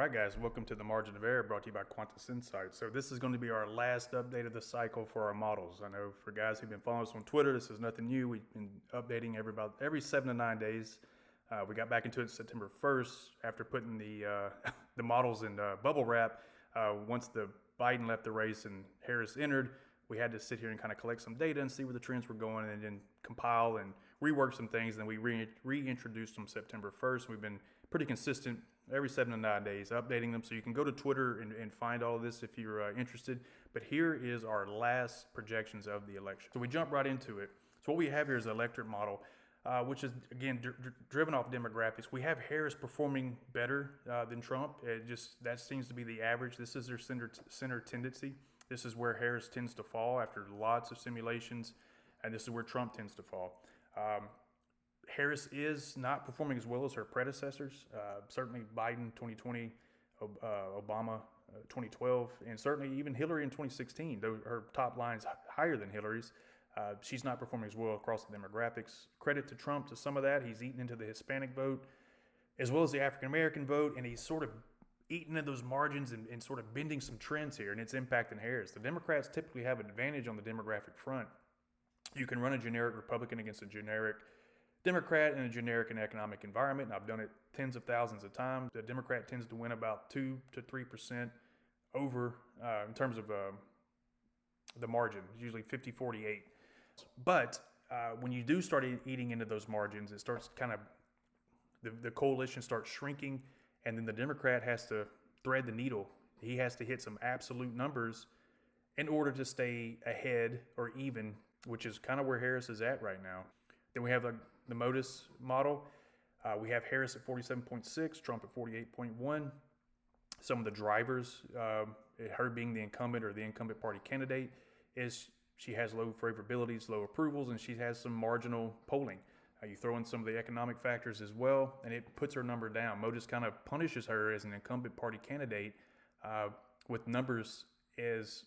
right, guys, welcome to the Margin of Error brought to you by Quantus Insight. So this is going to be our last update of the cycle for our models. I know for guys who've been following us on Twitter, this is nothing new. We've been updating every 7 to 9 days. We got back into it September 1st after putting the the models in bubble wrap. Once the Biden left the race and Harris entered, we had to sit here and kind of collect some data and see where the trends were going and then compile and rework some things. And then we reintroduced them September 1st. We've been pretty consistent every 7 to 9 days updating them. So you can go to Twitter and find all of this if you're interested. But here is our last projections of the election. So we jump right into it. So what we have here is the electorate model, which is, again, driven off demographics. We have Harris performing better than Trump. That seems to be the average. This is their center tendency. This is where Harris tends to fall after lots of simulations, and this is where Trump tends to fall. Harris is not performing as well as her predecessors. Certainly Biden 2020, Obama 2012, and certainly even Hillary in 2016, though her top line's higher than Hillary's. She's not performing as well across the demographics. Credit to Trump to some of that. He's eaten into the Hispanic vote as well as the African-American vote, and he's sort of eating into those margins and sort of bending some trends here, and it's impacting Harris. The Democrats typically have an advantage on the demographic front. You can run a generic Republican against a generic Democrat in a generic and economic environment, and I've done it tens of thousands of times. The Democrat tends to win about 2 to 3% over in terms of the margin. It's usually 50-48. But when you do start eating into those margins, it starts kind of, the coalition starts shrinking, and then the Democrat has to thread the needle. He has to hit some absolute numbers in order to stay ahead or even, which is kind of where Harris is at right now. Then we have the Modus model. We have Harris at 47.6, Trump at 48.1. Some of the drivers, her being the incumbent or the incumbent party candidate, is she has low favorabilities, low approvals, and she has some marginal polling. You throw in some of the economic factors as well, and it puts her number down. Modus kind of punishes her as an incumbent party candidate with numbers as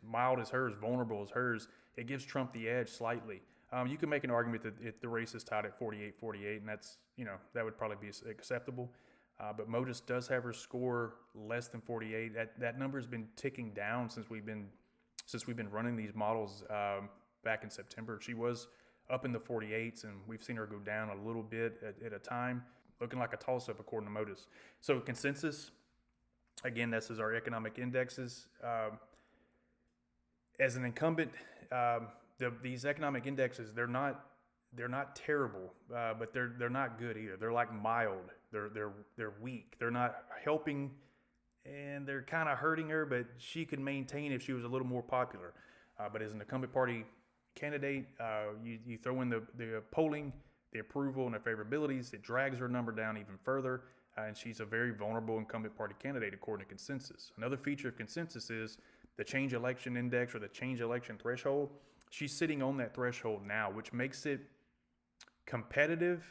mild as hers, vulnerable as hers. It gives Trump the edge slightly. You can make an argument that if the race is tied at 48-48, and that would probably be acceptable. But Modus does have her score less than 48. That number has been ticking down since we've been running these models back in September. She was up in the 48s, and we've seen her go down a little bit at a time, looking like a toss-up according to Modus. So consensus, again, this is our economic indexes. As an incumbent, these economic indexes, they're not terrible, but they're not good either. They're like mild. They're weak. They're not helping, and they're kind of hurting her. But she could maintain if she was a little more popular. But as an incumbent party candidate, you throw in the polling, the approval, and the favorabilities, it drags her number down even further. And she's a very vulnerable incumbent party candidate according to consensus. Another feature of consensus is the change election index or the change election threshold. She's sitting on that threshold now, which makes it competitive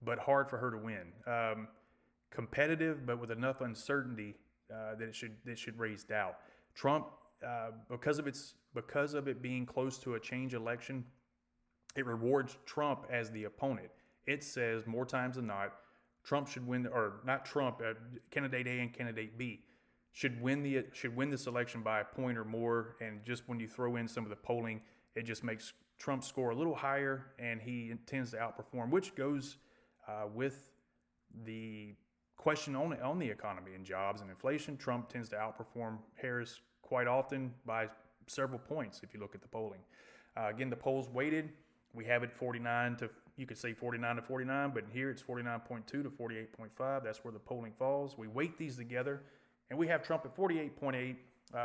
but hard for her to win. Competitive, but with enough uncertainty that it should raise doubt. Trump, because of it being close to a change election, it rewards Trump as the opponent. It says more times than not, Trump should win, or not Trump, candidate A and candidate B should win this election by a point or more. And just when you throw in some of the polling, it just makes Trump score a little higher, and he tends to outperform, which goes with the question on the economy and jobs and inflation. Trump tends to outperform Harris quite often by several points if you look at the polling. Again, the polls weighted. We have it 49 to 49, but here it's 49.2 to 48.5. That's where the polling falls. We weight these together, and we have Trump at 48.8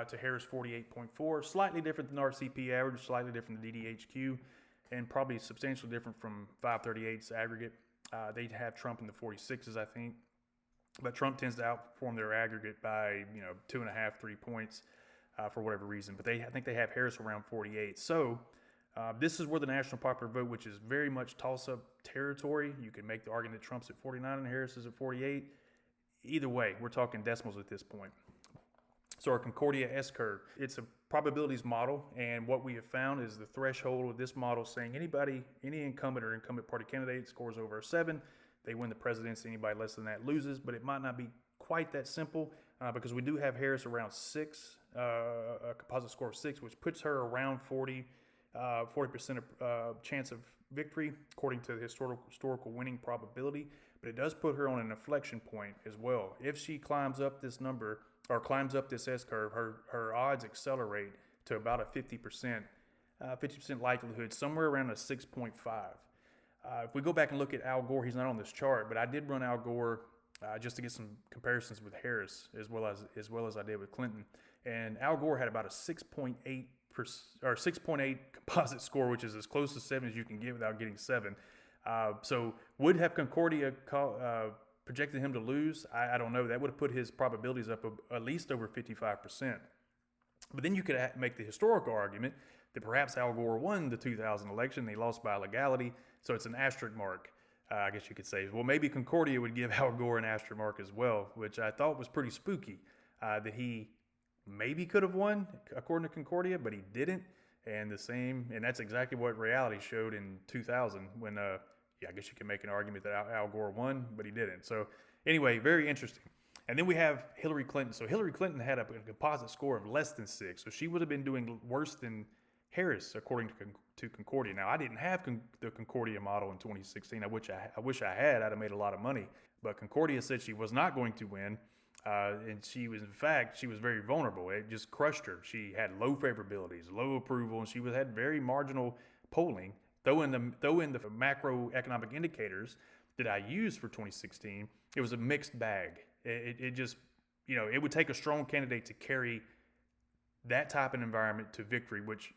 to Harris 48.4. Slightly different than RCP average, slightly different than DDHQ, and probably substantially different from 538's aggregate. They'd have Trump in the 46s, I think. But Trump tends to outperform their aggregate by 2.5, 3 points for whatever reason. But I think they have Harris around 48. So this is where the national popular vote, which is very much toss-up territory. You can make the argument that Trump's at 49 and Harris is at 48. Either way, we're talking decimals at this point. So our Concordia S-curve, it's a probabilities model, and what we have found is the threshold of this model saying any incumbent or incumbent party candidate scores over a 7, they win the presidency. Anybody less than that loses, but it might not be quite that simple because we do have Harris around 6, a composite score of 6, which puts her around 40% chance of victory according to the historical winning probability. But it does put her on an inflection point as well. If she climbs up this number or climbs up this S-curve, her odds accelerate to about a 50% likelihood, somewhere around a 6.5. If we go back and look at Al Gore, he's not on this chart, but I did run Al Gore just to get some comparisons with Harris as well as I did with Clinton. And Al Gore had about a 6.8 composite score, which is as close to 7 as you can get without getting 7. So would have Concordia projected him to lose? I don't know. That would have put his probabilities up at least over 55%. But then you could make the historical argument that perhaps Al Gore won the 2000 election and he lost by legality, so it's an asterisk mark, I guess you could say. Well, maybe Concordia would give Al Gore an asterisk mark as well, which I thought was pretty spooky, that he maybe could have won according to Concordia, but he didn't. And that's exactly what reality showed in 2000 when, I guess you can make an argument that Al Gore won, but he didn't. So anyway, very interesting. And then we have Hillary Clinton. So Hillary Clinton had a composite score of less than 6. So she would have been doing worse than Harris, according to Concordia. Now, I didn't have the Concordia model in 2016. I wish I had. I'd have made a lot of money. But Concordia said she was not going to win. And she was very vulnerable. It just crushed her. She had low favorabilities, low approval, and she had very marginal polling. Though in the macroeconomic indicators that I used for 2016, it was a mixed bag. It just, it would take a strong candidate to carry that type of environment to victory, which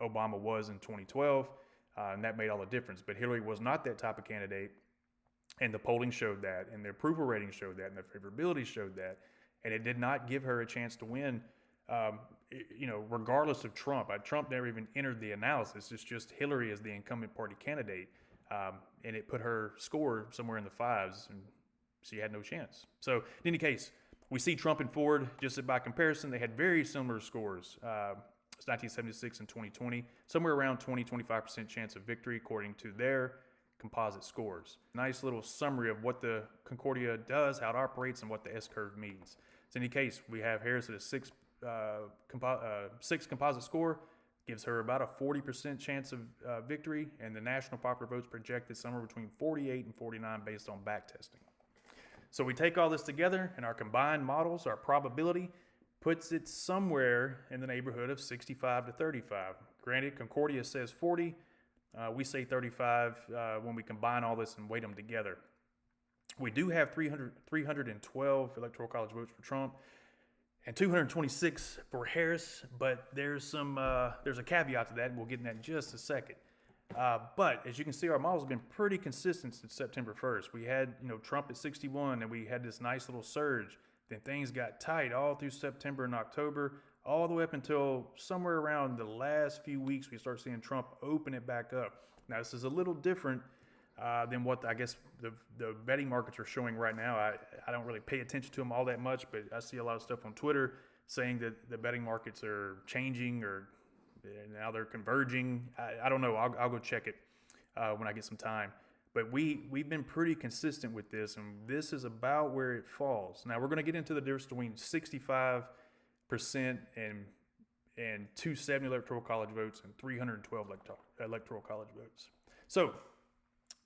Obama was in 2012, and that made all the difference. But Hillary was not that type of candidate, and the polling showed that, and the approval rating showed that, and the favorability showed that, and it did not give her a chance to win, regardless of Trump. Trump never even entered the analysis. It's just Hillary as the incumbent party candidate, and it put her score somewhere in the 5s, and she had no chance. So in any case, we see Trump and Ford, just by comparison, they had very similar scores. It's 1976 and 2020, somewhere around 20-25% chance of victory according to their composite scores. Nice little summary of what the Concordia does, how it operates, and what the S-curve means. So in any case, we have Harris at a 6 composite score, gives her about a 40% chance of victory, and the national popular votes projected somewhere between 48 and 49 based on backtesting. So we take all this together, and our combined models, our probability, puts it somewhere in the neighborhood of 65 to 35. Granted, Concordia says 40. We say 35 when we combine all this and weight them together. We do have 312 electoral college votes for Trump and 226 for Harris, but there's a caveat to that, and we'll get in that in just a second. But as you can see, our models have been pretty consistent since September 1st. We had, Trump at 61, and we had this nice little surge. Then things got tight all through September and October, all the way up until somewhere around the last few weeks, we start seeing Trump open it back up. Now, this is a little different than what I guess the betting markets are showing right now. I don't really pay attention to them all that much, but I see a lot of stuff on Twitter saying that the betting markets are changing or now they're converging. I don't know. I'll go check it when I get some time. But we've been pretty consistent with this, and this is about where it falls. Now, we're going to get into the difference between 65% and 270 electoral college votes and 312 electoral college votes. So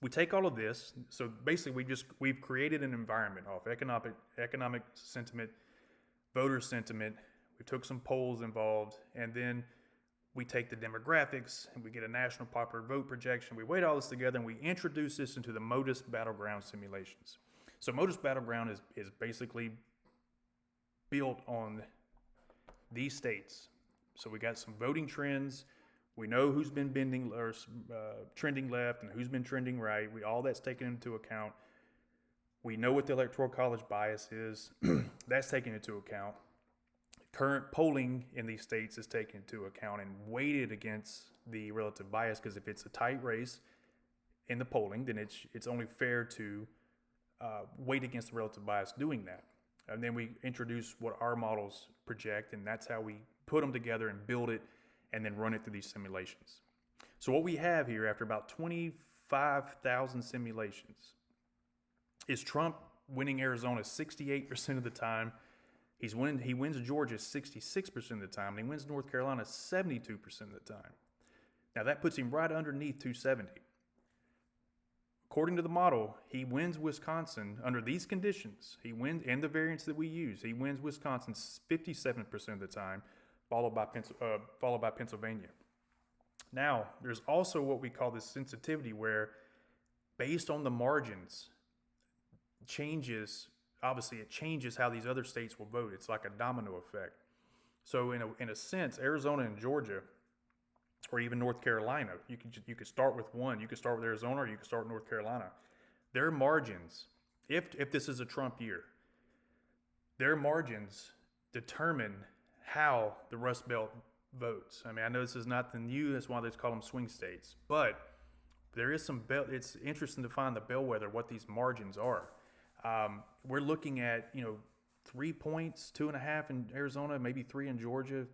we take all of this. So basically, we've created an environment off economic sentiment, voter sentiment. We took some polls involved, and then we take the demographics and we get a national popular vote projection. We weight all this together and we introduce this into the Modus Battleground simulations. So Modus Battleground is basically built on these states. So we got some voting trends. We know who's been bending or trending left and who's been trending right. All that's taken into account. We know what the electoral college bias is. That's taken into account. Current polling in these states is taken into account and weighted against the relative bias, because if it's a tight race in the polling, then it's only fair to weight against the relative bias doing that. And then we introduce what our models project, and that's how we put them together and build it and then run it through these simulations. So what we have here after about 25,000 simulations is Trump winning Arizona 68% of the time. He wins Georgia 66% of the time, and he wins North Carolina 72% of the time. Now that puts him right underneath 270. According to the model, he wins Wisconsin under these conditions. He wins, and the variants that we use, he wins Wisconsin 57% of the time, followed by Pennsylvania. Now, there's also what we call this sensitivity where, based on the margins, obviously it changes how these other states will vote. It's like a domino effect. So in a sense, Arizona and Georgia, or even North Carolina, you could start with one. You could start with Arizona, or you could start with North Carolina. Their margins, if this is a Trump year, their margins determine how the Rust Belt votes. I mean, I know this is not the new, that's why they call them swing states, but there is it's interesting to find the bellwether, what these margins are. We're looking at, 3 points, 2.5 in Arizona, maybe 3 in Georgia,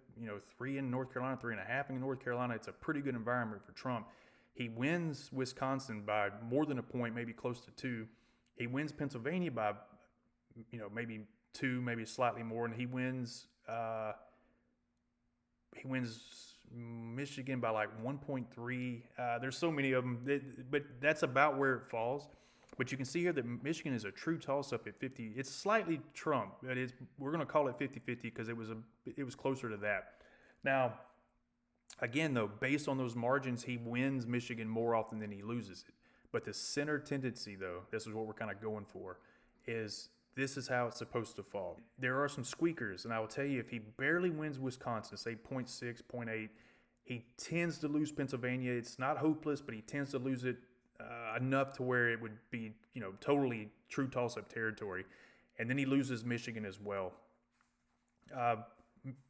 3 in North Carolina, 3.5 in North Carolina. It's a pretty good environment for Trump. He wins Wisconsin by more than a point, maybe close to 2. He wins Pennsylvania by, maybe 2, maybe slightly more, and he wins Michigan by like 1.3. There's so many of them, but that's about where it falls. But you can see here that Michigan is a true toss-up at 50. It's slightly Trump, but we're going to call it 50-50 because it was closer to that. Now, again, though, based on those margins, he wins Michigan more often than he loses it. But the center tendency, though, this is what we're kind of going for, is this is how it's supposed to fall. There are some squeakers, and I will tell you, if he barely wins Wisconsin, say 0.6, 0.8, he tends to lose Pennsylvania. It's not hopeless, but he tends to lose it enough to where it would be, totally true toss-up territory. And then he loses Michigan as well.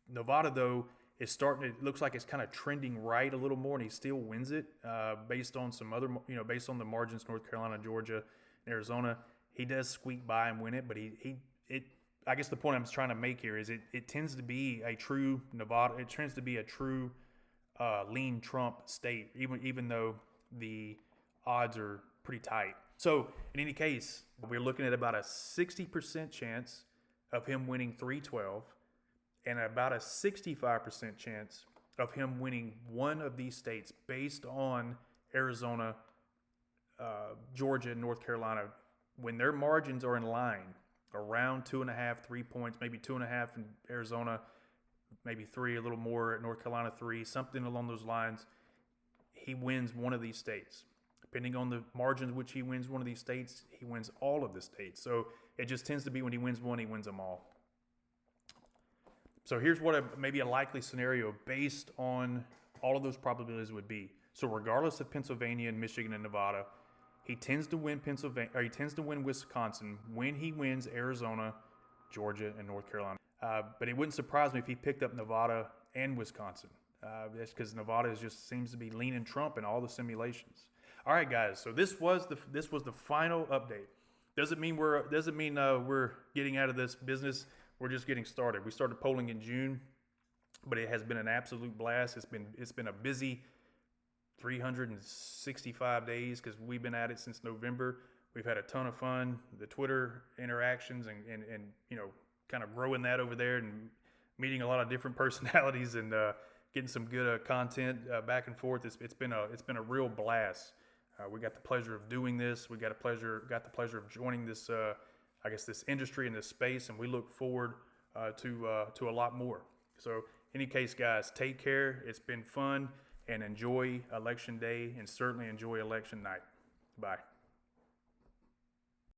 Nevada, though, it looks like it's kind of trending right a little more, and he still wins it based on some other, based on the margins, North Carolina, Georgia, and Arizona. He does squeak by and win it, but I guess the point I'm trying to make here is it tends to be a true Nevada, it tends to be a true lean Trump state, even though the odds are pretty tight. So in any case, we're looking at about a 60% chance of him winning 312 and about a 65% chance of him winning one of these states based on Arizona, Georgia, and North Carolina. When their margins are in line, around 2.5, 3 points, maybe 2.5 in Arizona, maybe 3, a little more at North Carolina, 3, something along those lines, he wins one of these states. Depending on the margins which he wins one of these states, he wins all of the states. So it just tends to be when he wins one, he wins them all. So here's what maybe a likely scenario based on all of those probabilities would be. So regardless of Pennsylvania and Michigan and Nevada, he tends to win Wisconsin when he wins Arizona, Georgia, and North Carolina. But it wouldn't surprise me if he picked up Nevada and Wisconsin. That's because Nevada just seems to be leaning Trump in all the simulations. All right, guys. So this was the final update. Doesn't mean we're getting out of this business. We're just getting started. We started polling in June, but it has been an absolute blast. It's been a busy 365 days because we've been at it since November. We've had a ton of fun. The Twitter interactions and kind of growing that over there and meeting a lot of different personalities and getting some good content back and forth. It's been a real blast. We got the pleasure of doing this. We got the pleasure of joining this this industry and this space, and we look forward to a lot more. So, in any case, guys, take care. It's been fun, and enjoy Election Day, and certainly enjoy Election Night. Bye.